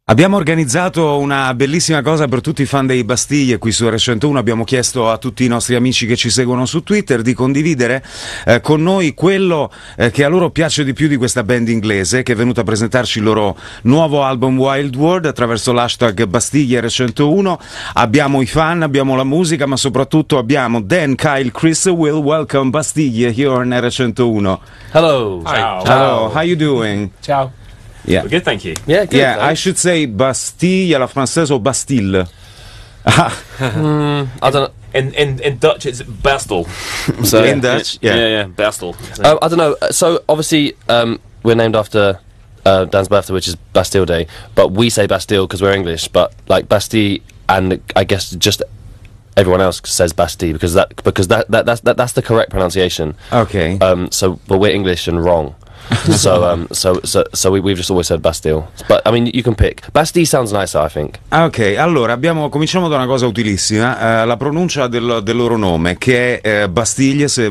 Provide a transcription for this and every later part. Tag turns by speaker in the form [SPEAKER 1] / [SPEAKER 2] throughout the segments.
[SPEAKER 1] Abbiamo organizzato una bellissima cosa per tutti i fan dei Bastille qui su R101. Abbiamo chiesto a tutti i nostri amici che ci seguono su Twitter di condividere con noi quello che a loro piace di più di questa band inglese, che è venuta a presentarci il loro nuovo album Wild World attraverso l'hashtag Bastille R101. Abbiamo i fan, abbiamo la musica, ma soprattutto abbiamo Dan, Kyle, Chris, Will. Welcome Bastille here on R101.
[SPEAKER 2] Hello.
[SPEAKER 3] Hi.
[SPEAKER 1] Hello, how you doing?
[SPEAKER 3] Ciao.
[SPEAKER 1] Yeah.
[SPEAKER 3] We're good, thank you.
[SPEAKER 2] Yeah, good.
[SPEAKER 1] Yeah, I
[SPEAKER 2] thanks.
[SPEAKER 1] should say Bastille alla francese o Bastille.
[SPEAKER 2] I don't know.
[SPEAKER 3] In Dutch, it's Bastille.
[SPEAKER 2] So,
[SPEAKER 1] In Dutch, yeah.
[SPEAKER 3] Yeah, Bastille.
[SPEAKER 2] I don't know. So obviously, we're named after Dan's birthday, which is Bastille Day. But we say Bastille because we're English. But like Bastille, and I guess just everyone else says Bastille because that's the correct pronunciation.
[SPEAKER 1] Okay.
[SPEAKER 2] But we're English and wrong. So we've just always said Bastille. But I mean, you can pick. Bastille sounds nicer, I think.
[SPEAKER 1] Ok, allora cominciamo da una cosa utilissima, la pronuncia del loro nome, che è Bastille se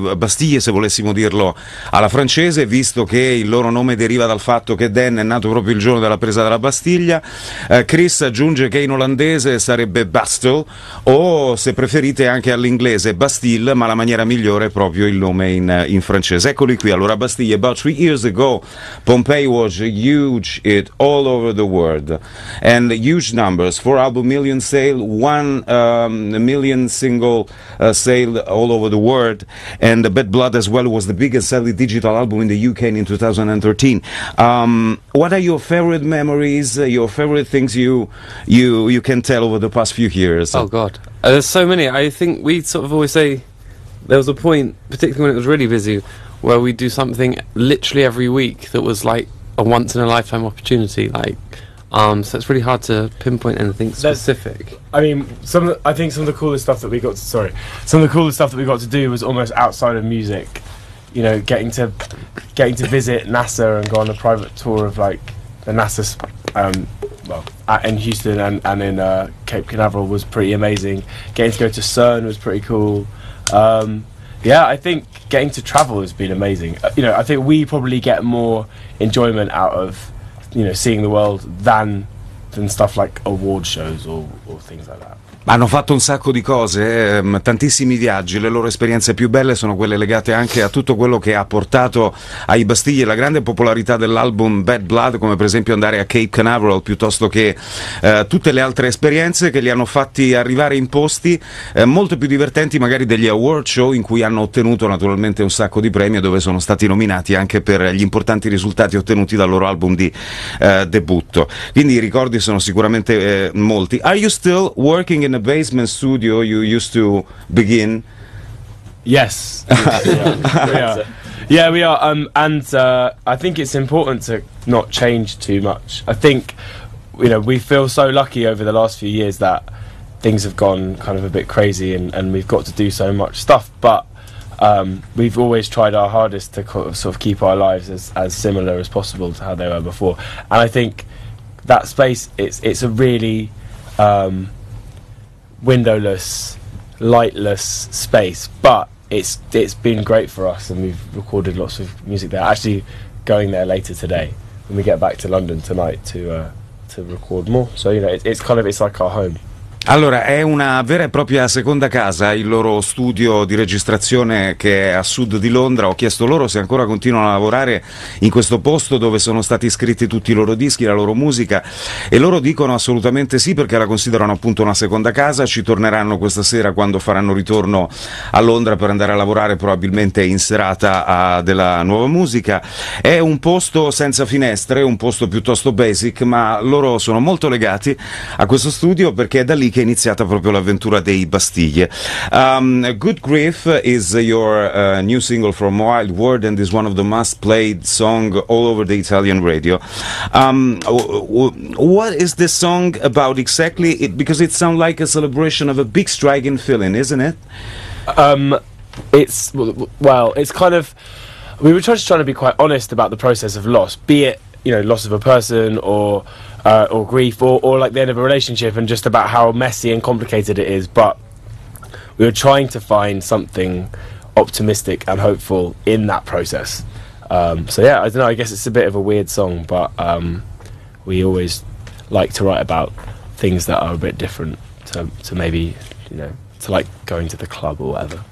[SPEAKER 1] volessimo dirlo alla francese, visto che il loro nome deriva dal fatto che Dan è nato proprio il giorno della presa della Bastiglia. Chris aggiunge che in olandese sarebbe Bastille, o se preferite anche all'inglese Bastille, ma la maniera migliore è proprio il nome in francese. Eccoli qui, allora Bastille. About 3 years ago, Pompeii was a huge hit all over the world, and huge numbers: 4 album million sale, 1 million single sale all over the world, and Bad Blood as well was the biggest selling digital album in the UK in 2013. What are your favorite memories? Your favorite things you can tell over the past few years?
[SPEAKER 4] Oh God, there's so many. I think we sort of always say there was a point, particularly when it was really busy, where we do something literally every week that was like a once in a lifetime opportunity. So it's really hard to pinpoint anything specific.
[SPEAKER 5] I mean, I think some of the coolest stuff that we got to do was almost outside of music. You know, getting to visit NASA and go on a private tour of like the NASA's in Houston and in Cape Canaveral was pretty amazing. Getting to go to CERN was pretty cool. Yeah, I think getting to travel has been amazing. I think we probably get more enjoyment out of, seeing the world than stuff like award shows or things like that.
[SPEAKER 1] Hanno fatto un sacco di cose, tantissimi viaggi. Le loro esperienze più belle sono quelle legate anche a tutto quello che ha portato ai Bastille la grande popolarità dell'album Bad Blood, come per esempio andare a Cape Canaveral, piuttosto che tutte le altre esperienze che li hanno fatti arrivare in posti molto più divertenti magari degli award show, in cui hanno ottenuto naturalmente un sacco di premi e dove sono stati nominati anche per gli importanti risultati ottenuti dal loro album di debutto. Quindi i ricordi sono sicuramente molti. Are you still working in a basement studio you used to begin?
[SPEAKER 5] Yes. Yeah, we are. And I think it's important to not change too much. I think, we feel so lucky over the last few years that things have gone kind of a bit crazy and we've got to do so much stuff. But we've always tried our hardest to sort of keep our lives as similar as possible to how they were before. And I think that space, it's a really windowless, lightless space, but it's been great for us, and we've recorded lots of music there. Actually, going there later today when we get back to London tonight to record more. So it's like our home.
[SPEAKER 1] Allora, è una vera e propria seconda casa il loro studio di registrazione, che è a sud di Londra. Ho chiesto loro se ancora continuano a lavorare in questo posto dove sono stati scritti tutti i loro dischi, la loro musica, e loro dicono assolutamente sì, perché la considerano appunto una seconda casa. Ci torneranno questa sera quando faranno ritorno a Londra per andare a lavorare probabilmente in serata della nuova musica. È un posto senza finestre, un posto piuttosto basic, ma loro sono molto legati a questo studio perché è da lì che è iniziata proprio l'avventura dei Bastille. Good Grief is your new single from Wild World, and is one of the most played song all over the Italian radio. What is this song about exactly? Because it sounds like a celebration of a big striking feeling, isn't it?
[SPEAKER 5] It's kind of, we were trying to be quite honest about the process of loss, be it loss of a person or grief or like the end of a relationship, and just about how messy and complicated it is. But we were trying to find something optimistic and hopeful in that process. So yeah, I don't know, I guess it's a bit of a weird song, but we always like to write about things that are a bit different to maybe, to like going to the club or whatever.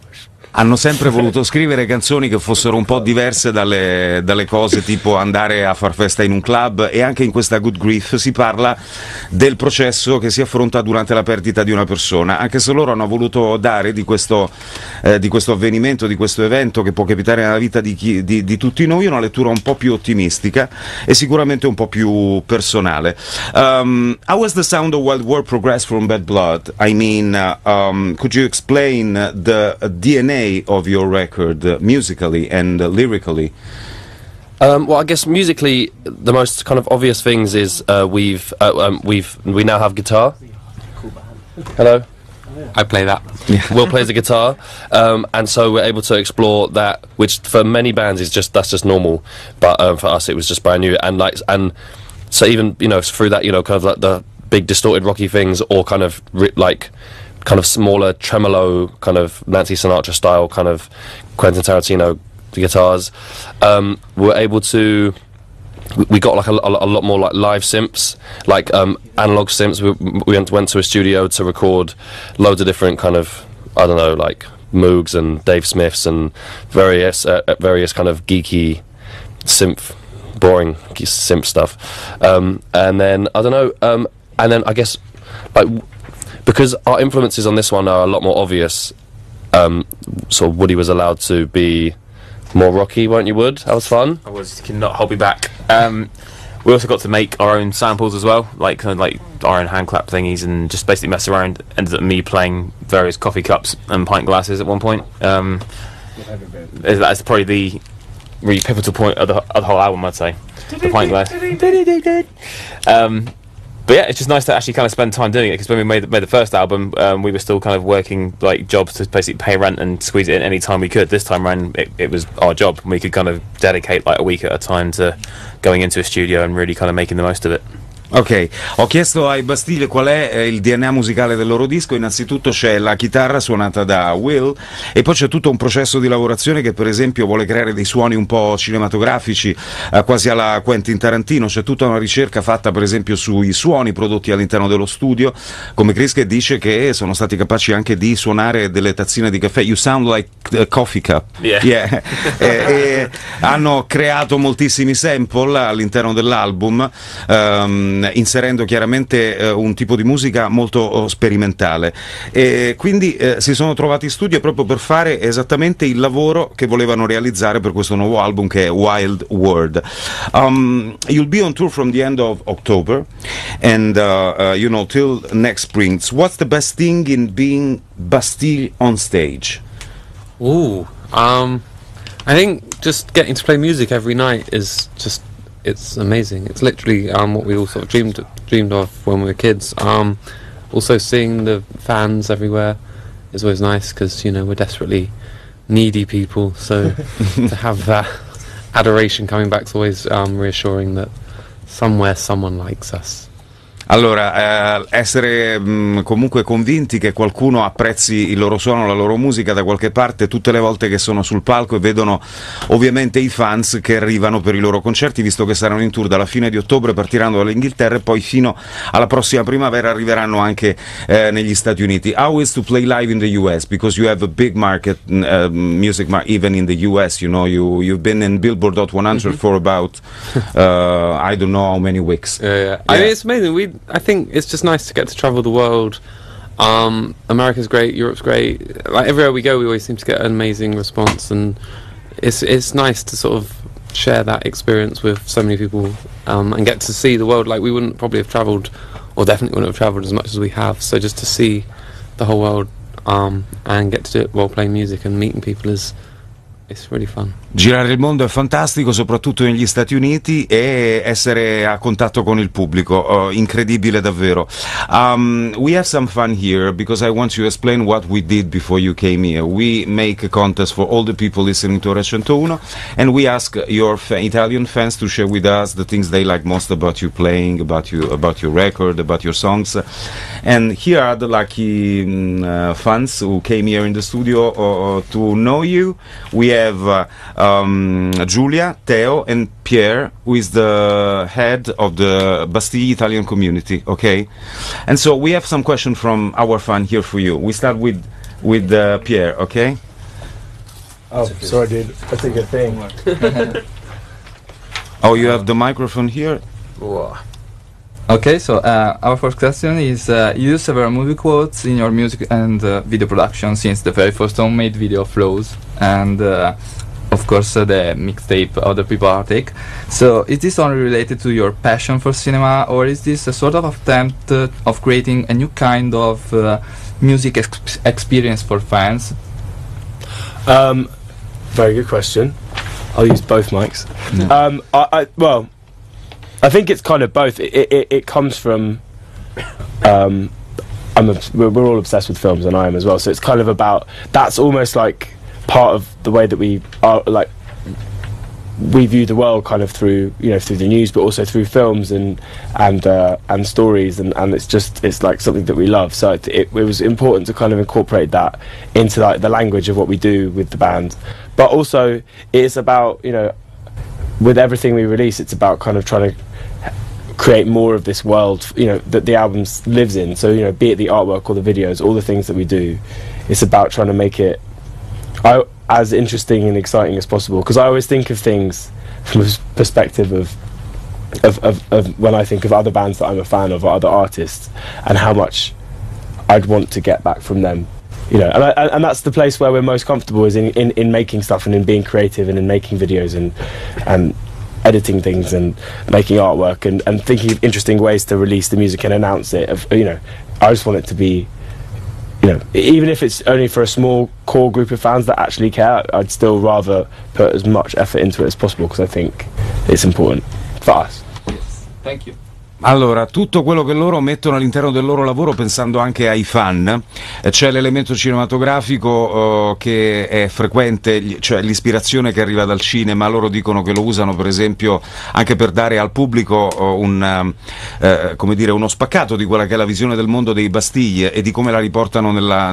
[SPEAKER 1] Hanno sempre voluto scrivere canzoni che fossero un po' diverse dalle cose tipo andare a far festa in un club, e anche in questa Good Grief si parla del processo che si affronta durante la perdita di una persona, anche se loro hanno voluto dare di questo avvenimento, di questo evento che può capitare nella vita di tutti noi, una lettura un po' più ottimistica e sicuramente un po' più personale. How was the sound of Wild War progressed from Bad Blood? I mean, could you explain the DNA of your record musically and lyrically?
[SPEAKER 2] Well, I guess musically, the most kind of obvious things is we now have guitar. Hello.
[SPEAKER 4] I play that.
[SPEAKER 2] Will plays the guitar, and so we're able to explore that, which for many bands that's just normal, but for us it was just brand new, and so even through that kind of like the big distorted rocky things, or kind of kind of smaller tremolo, kind of Nancy Sinatra style, kind of Quentin Tarantino guitars. We're able to. We got like a lot more like live synths, like analog synths. We went to a studio to record loads of different kind of, I don't know, like Moogs and Dave Smiths and various kind of geeky synth, boring synth stuff. And then I don't know. And then I guess like. Because our influences on this one are a lot more obvious, sort of Woody was allowed to be more rocky, weren't you, Wood? That was fun.
[SPEAKER 3] I was, you cannot hold me back. We also got to make our own samples as well, like our own hand clap thingies, and just basically mess around. Ended up me playing various coffee cups and pint glasses at one point. That's probably the really pivotal point of the whole album, I'd say. The pint glass. But yeah, it's just nice to actually kind of spend time doing it, because when we made the first album, we were still kind of working like jobs to basically pay rent and squeeze it in any time we could. This time around, it was our job, and we could kind of dedicate like a week at a time to going into a studio and really kind of making the most of it.
[SPEAKER 1] Ok, ho chiesto ai Bastille qual è il DNA musicale del loro disco. Innanzitutto c'è la chitarra suonata da Will, e poi c'è tutto un processo di lavorazione che per esempio vuole creare dei suoni un po' cinematografici, quasi alla Quentin Tarantino. C'è tutta una ricerca fatta per esempio sui suoni prodotti all'interno dello studio, come Chris che dice che sono stati capaci anche di suonare delle tazzine di caffè. You sound like a coffee cup.
[SPEAKER 3] Yeah.
[SPEAKER 1] E hanno creato moltissimi sample all'interno dell'album, inserendo chiaramente un tipo di musica molto sperimentale, e quindi si sono trovati in studio proprio per fare esattamente il lavoro che volevano realizzare per questo nuovo album, che è Wild World. You'll be on tour from the end of October and till next spring. So what's the best thing in being Bastille on stage?
[SPEAKER 4] I think just getting to play music every night is just, it's amazing. It's literally what we all sort of dreamed of when we were kids. Also seeing the fans everywhere is always nice, because we're desperately needy people, so to have that adoration coming back is always reassuring that somewhere someone likes us.
[SPEAKER 1] Allora, essere comunque convinti che qualcuno apprezzi il loro suono, la loro musica da qualche parte tutte le volte che sono sul palco e vedono ovviamente i fans che arrivano per i loro concerti, visto che saranno in tour dalla fine di ottobre, partiranno dall'Inghilterra, e poi fino alla prossima primavera arriveranno anche negli Stati Uniti. How is to play live in the US? Because you have a big market, music even in the US, you've been in Billboard Hot 100 for about I don't know how many weeks.
[SPEAKER 4] Yeah. I mean, it's amazing. I think it's just nice to get to travel the world. America's great, Europe's great. Like everywhere we go, we always seem to get an amazing response, and it's nice to sort of share that experience with so many people, and get to see the world. Like we wouldn't probably have travelled, or definitely wouldn't have travelled as much as we have. So just to see the whole world, and get to do it while playing music and meeting people it's really fun.
[SPEAKER 1] Girare il mondo è fantastico, soprattutto negli Stati Uniti, e essere a contatto con il pubblico, incredibile davvero. We have some fun here, because I want you to explain what we did before you came here. We make a contest for all the people listening to R101, and we ask your Italian fans to share with us the things they like most about you playing, about your record, about your songs. And here are the lucky fans who came here in the studio to know you. We have have Giulia, Teo, and Pierre, who is the head of the Bastille Italian community. Okay, and so we have some questions from our fan here for you. We start with Pierre. Okay.
[SPEAKER 5] Oh, sorry, dude. That's a good thing.
[SPEAKER 1] Oh, you have the microphone here.
[SPEAKER 6] Okay, so our first question is, you use several movie quotes in your music and video production since the very first homemade video Flows, and of course the mixtape Other People Heartache. So is this only related to your passion for cinema, or is this a sort of attempt of creating a new kind of music experience for fans?
[SPEAKER 5] Very good question. I'll use both mics. Well, I think it's kind of both. It comes from. We're all obsessed with films, and I am as well. So it's kind of about. That's almost like part of the way that we are, like. We view the world kind of through, through the news, but also through films and stories, and it's like something that we love. So it was important to kind of incorporate that into like the language of what we do with the band, but also it's about with everything we release, it's about kind of trying to create more of this world that the album lives in. So be it the artwork or the videos, all the things that we do, it's about trying to make it as interesting and exciting as possible, because I always think of things from a perspective of when I think of other bands that I'm a fan of or other artists, and how much I'd want to get back from them, and that's the place where we're most comfortable, is in making stuff and in being creative and in making videos and editing things and making artwork and thinking of interesting ways to release the music and announce it. I just want it to be, even if it's only for a small core group of fans that actually care, I'd still rather put as much effort into it as possible, because I think it's important for us.
[SPEAKER 6] Yes. Thank you.
[SPEAKER 1] Allora, tutto quello che loro mettono all'interno del loro lavoro, pensando anche ai fan, c'è l'elemento cinematografico che è frequente, cioè l'ispirazione che arriva dal cinema. Loro dicono che lo usano per esempio anche per dare al pubblico uno spaccato di quella che è la visione del mondo dei Bastille e di come la riportano nella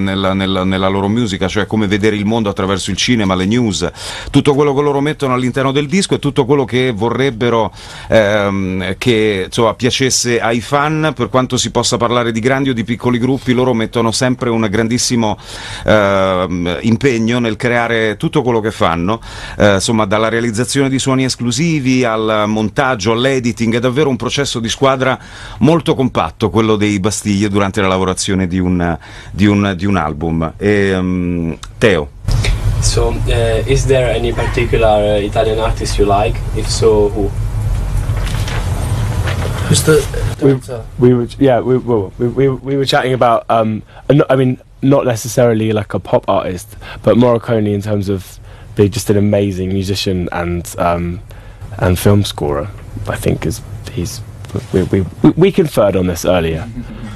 [SPEAKER 1] loro musica, cioè come vedere il mondo attraverso il cinema, le news, tutto quello che loro mettono all'interno del disco e tutto quello che vorrebbero che piacesse ai fan. Per quanto si possa parlare di grandi o di piccoli gruppi, loro mettono sempre un grandissimo impegno nel creare tutto quello che fanno, dalla realizzazione di suoni esclusivi al montaggio, all'editing. È davvero un processo di squadra molto compatto quello dei Bastille durante la lavorazione di un album. Teo.
[SPEAKER 7] So, is there any particular Italian artist you like? If so, who?
[SPEAKER 5] We were chatting about not necessarily like a pop artist, but Morricone, in terms of being just an amazing musician and film scorer. I think we conferred on this earlier,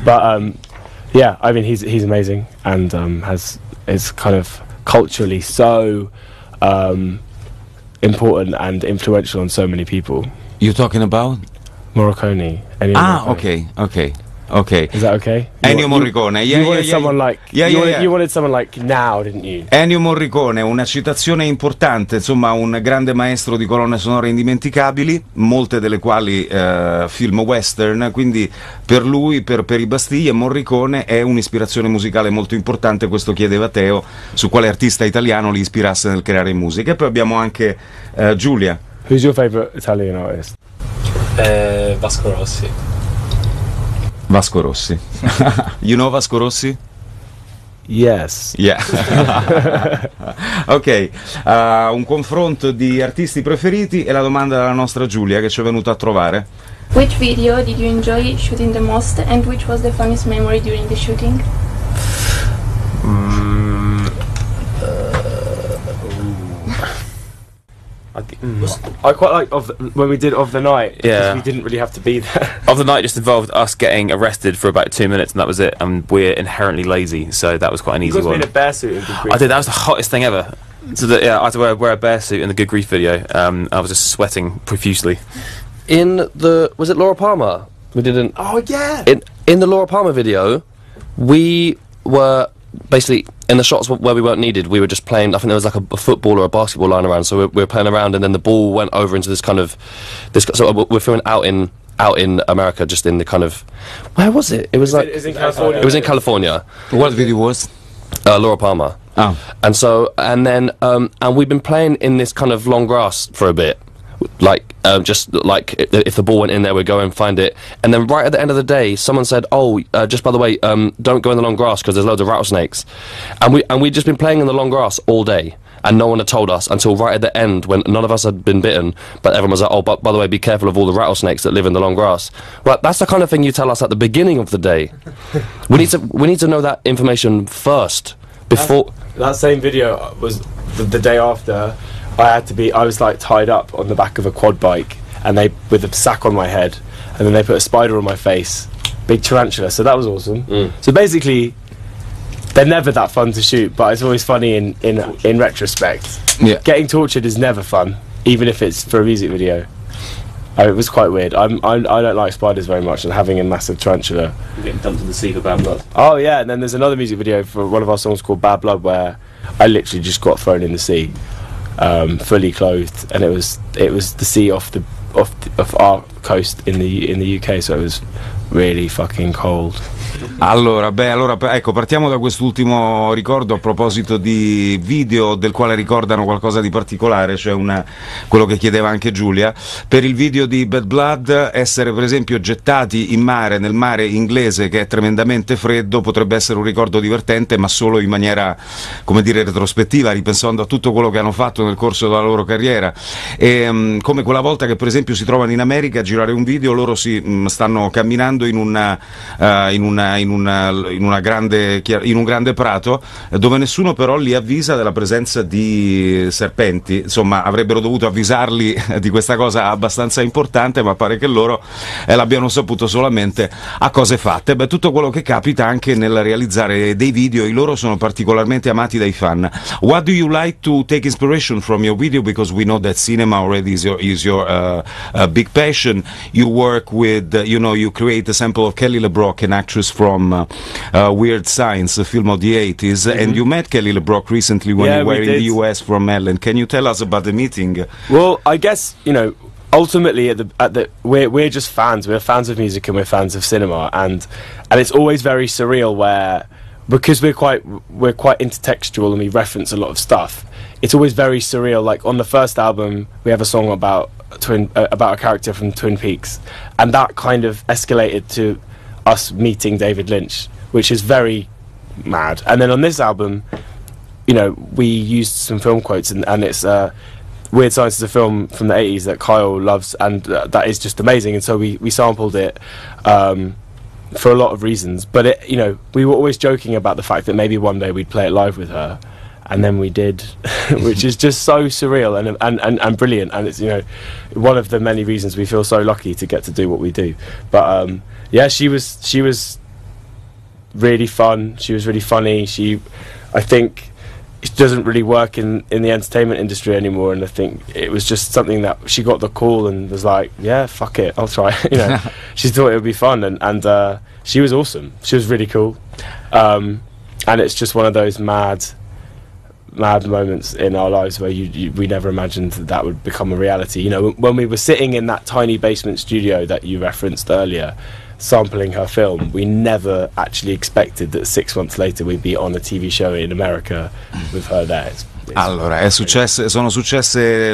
[SPEAKER 5] but he's amazing and is kind of culturally so important and influential on so many people.
[SPEAKER 1] You're talking about
[SPEAKER 5] Morricone.
[SPEAKER 1] Morricone. Okay.
[SPEAKER 5] Is that okay?
[SPEAKER 1] Ennio Morricone.
[SPEAKER 5] You wanted someone like you wanted someone like now, didn't you?
[SPEAKER 1] Ennio Morricone, una citazione importante, un grande maestro di colonne sonore indimenticabili, molte delle quali film western, quindi per lui, per i Bastille, Morricone è un'ispirazione musicale molto importante. Questo chiedeva Teo, su quale artista italiano li ispirasse nel creare musica. E poi abbiamo anche Giulia.
[SPEAKER 5] Who's your favorite Italian artist?
[SPEAKER 7] Vasco Rossi.
[SPEAKER 1] Vasco Rossi. You know Vasco Rossi?
[SPEAKER 5] Yes.
[SPEAKER 1] Yeah. Ok, un confronto di artisti preferiti e la domanda della nostra Giulia che ci è venuta a trovare.
[SPEAKER 8] Which video did you enjoy shooting the most, and which was the funniest memory during the shooting?
[SPEAKER 5] I quite like when we did Of the Night,
[SPEAKER 3] Yeah.
[SPEAKER 5] because we didn't really have to be there.
[SPEAKER 3] Of the Night just involved us getting arrested for about 2 minutes, and that was it. And we're inherently lazy, so that was quite an easy
[SPEAKER 5] You
[SPEAKER 3] one.
[SPEAKER 5] got to be in a bear suit and good grief.
[SPEAKER 3] I did. That was the hottest thing ever. So I had to wear a bear suit in the Good Grief video. I was just sweating profusely.
[SPEAKER 2] Was it Laura Palmer? We did
[SPEAKER 5] Oh yeah.
[SPEAKER 2] in the Laura Palmer video. We were basically in the shots where we weren't needed, we were just playing. I think there was like a football or a basketball lying around, so we were playing around, and then the ball went over into this kind of So we're filming out in America, just in the kind of, where was it? It was
[SPEAKER 5] It was in California.
[SPEAKER 2] It was in California.
[SPEAKER 1] What video was?
[SPEAKER 2] Laura Palmer.
[SPEAKER 1] Oh.
[SPEAKER 2] And then we've been playing in this kind of long grass for a bit, like just like if the ball went in there, we'd go and find it. And then right at the end of the day, someone said, "Oh, just by the way, don't go in the long grass because there's loads of rattlesnakes." And we'd just been playing in the long grass all day, and no one had told us until right at the end when none of us had been bitten, but everyone was like, "Oh, but by the way, be careful of all the rattlesnakes that live in the long grass." Right, that's the kind of thing you tell us at the beginning of the day. we need to know that information first before.
[SPEAKER 5] That same video was the day after. I was like tied up on the back of a quad bike, and they with a sack on my head, and then they put a spider on my face, big tarantula. So that was awesome. So basically, they're never that fun to shoot, but it's always funny in retrospect.
[SPEAKER 1] Yeah.
[SPEAKER 5] Getting tortured is never fun, even if it's for a music video. It was quite weird. I don't like spiders very much, and having a massive tarantula.
[SPEAKER 3] You're getting dumped in the sea for bad blood.
[SPEAKER 5] Oh yeah, and then there's another music video for one of our songs called Bad Blood, where I literally just got thrown in the sea, fully clothed, and it was the sea off our coast in the UK, so it was really fucking cold.
[SPEAKER 1] Allora, ecco, partiamo da quest'ultimo ricordo a proposito di video del quale ricordano qualcosa di particolare, cioè quello che chiedeva anche Giulia. Per il video di Bad Blood, essere per esempio gettati in mare, nel mare inglese che è tremendamente freddo, potrebbe essere un ricordo divertente, ma solo in maniera, come dire, retrospettiva, ripensando a tutto quello che hanno fatto nel corso della loro carriera. E come quella volta che per esempio si trovano in America a girare un video, loro stanno camminando in un grande prato, dove nessuno però li avvisa della presenza di serpenti. Insomma, avrebbero dovuto avvisarli di questa cosa abbastanza importante, ma pare che loro l'abbiano saputo solamente a cose fatte. Beh, tutto quello che capita anche nel realizzare dei video, i loro sono particolarmente amati dai fan. What do you like to take inspiration from your video? Because we know that cinema already is your big passion. You work with, you create a sample of Kelly LeBrock, an actress from Weird Science, a film of the 80s, and you met Kelly LeBrock recently when you were in the US from Ellen. Can you tell us about the meeting?
[SPEAKER 5] Well, I guess, ultimately we're just fans. We're fans of music and we're fans of cinema, and it's always very surreal because we're quite intertextual and we reference a lot of stuff. It's always very surreal. Like on the first album, we have a song about a character from Twin Peaks, and that kind of escalated to us meeting David Lynch, which is very mad. And then on this album, we used some film quotes, and it's Weird Science is a film from the 80s that Kyle loves, and that is just amazing. And so we sampled it for a lot of reasons. But we were always joking about the fact that maybe one day we'd play it live with her, and then we did, which is just so surreal and brilliant. And it's one of the many reasons we feel so lucky to get to do what we do. But yeah, she was really fun. She was really funny. I think it doesn't really work in the entertainment industry anymore, and I think it was just something that she got the call and was like, yeah, fuck it, I'll try. She thought it would be fun, and she was awesome. She was really cool, and it's just one of those mad moments in our lives where we never imagined that would become a reality. When we were sitting in that tiny basement studio that you referenced earlier, sampling her film, we never actually expected that 6 months later we'd be on a TV show in America with her there.
[SPEAKER 1] Allora, sono successe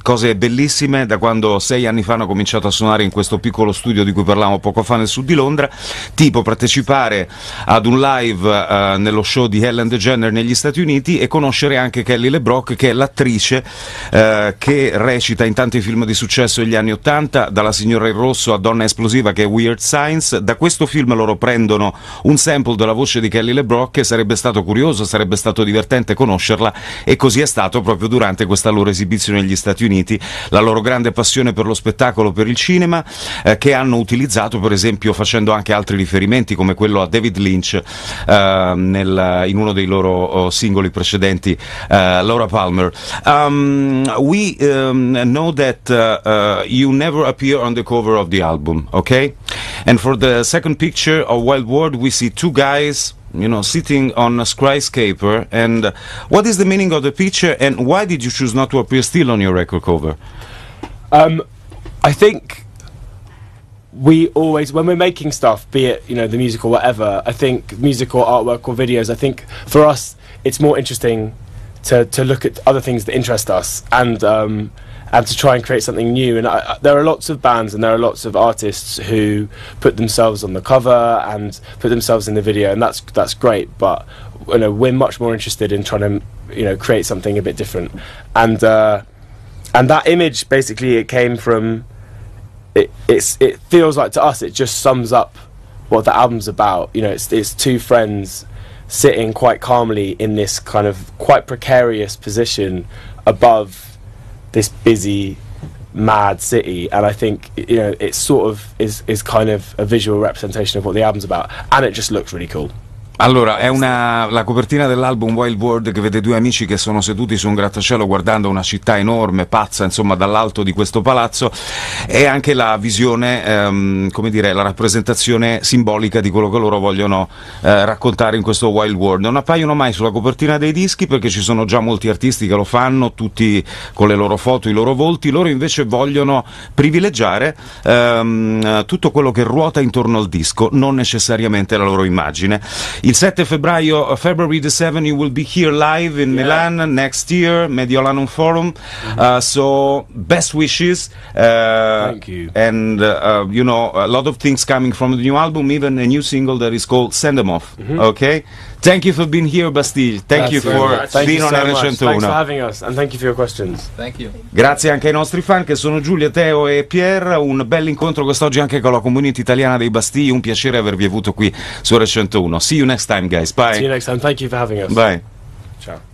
[SPEAKER 1] cose bellissime da quando 6 anni fa hanno cominciato a suonare in questo piccolo studio di cui parlavamo poco fa nel sud di Londra, tipo partecipare ad un live nello show di Ellen DeGeneres negli Stati Uniti e conoscere anche Kelly LeBrock, che è l'attrice che recita in tanti film di successo degli anni '80, dalla Signora in Rosso a Donna Esplosiva, che è Weird Science. Da questo film loro prendono un sample della voce di Kelly LeBrock, e sarebbe stato curioso, sarebbe stato divertente conoscerla, e così è stato proprio durante questa loro esibizione negli Stati Uniti. La loro grande passione per lo spettacolo, per il cinema, che hanno utilizzato per esempio facendo anche altri riferimenti come quello a David Lynch in uno dei loro singoli precedenti, Laura Palmer. We know that you never appear on the cover of the album, okay? And for the second picture of Wild World we see two guys sitting on a skyscraper. And what is the meaning of the picture, and why did you choose not to appear still on your record cover?
[SPEAKER 5] I think we always, when we're making stuff, be it the music or whatever, I think music or artwork or videos, I think for us it's more interesting to look at other things that interest us and to try and create something new. And there are lots of bands and there are lots of artists who put themselves on the cover and put themselves in the video, and that's great. But we're much more interested in trying to create something a bit different. And that image, basically, it came from. It feels like to us it just sums up what the album's about. It's two friends sitting quite calmly in this kind of quite precarious position above this busy, mad city, and I think it sort of is kind of a visual representation of what the album's about, and it just looks really cool.
[SPEAKER 1] Allora, è la copertina dell'album Wild World, che vede due amici che sono seduti su un grattacielo guardando una città enorme, pazza, insomma, dall'alto di questo palazzo. È anche la visione, la rappresentazione simbolica di quello che loro vogliono raccontare in questo Wild World. Non appaiono mai sulla copertina dei dischi perché ci sono già molti artisti che lo fanno, tutti con le loro foto, i loro volti. Loro invece vogliono privilegiare tutto quello che ruota intorno al disco, non necessariamente la loro immagine. Il 7 febbraio, February the 7th, you will be here live in Milan next year, Mediolanum Forum. So best wishes.
[SPEAKER 5] Thank you.
[SPEAKER 1] And a lot of things coming from the new album, even a new single that is called Send Them Off. Okay? Thank you for being here, Bastille. Thank you for being on R101.
[SPEAKER 5] Thanks for having us, and thank you for your questions.
[SPEAKER 6] Thank you.
[SPEAKER 1] Grazie anche ai nostri fan che sono Giulia, Teo e Pierre. Un bel incontro quest'oggi anche con la community italiana dei Bastille. Un piacere avervi avuto qui su R101. See you next time, guys. Bye.
[SPEAKER 5] See you next time. Thank you for having us.
[SPEAKER 1] Bye.
[SPEAKER 5] Ciao.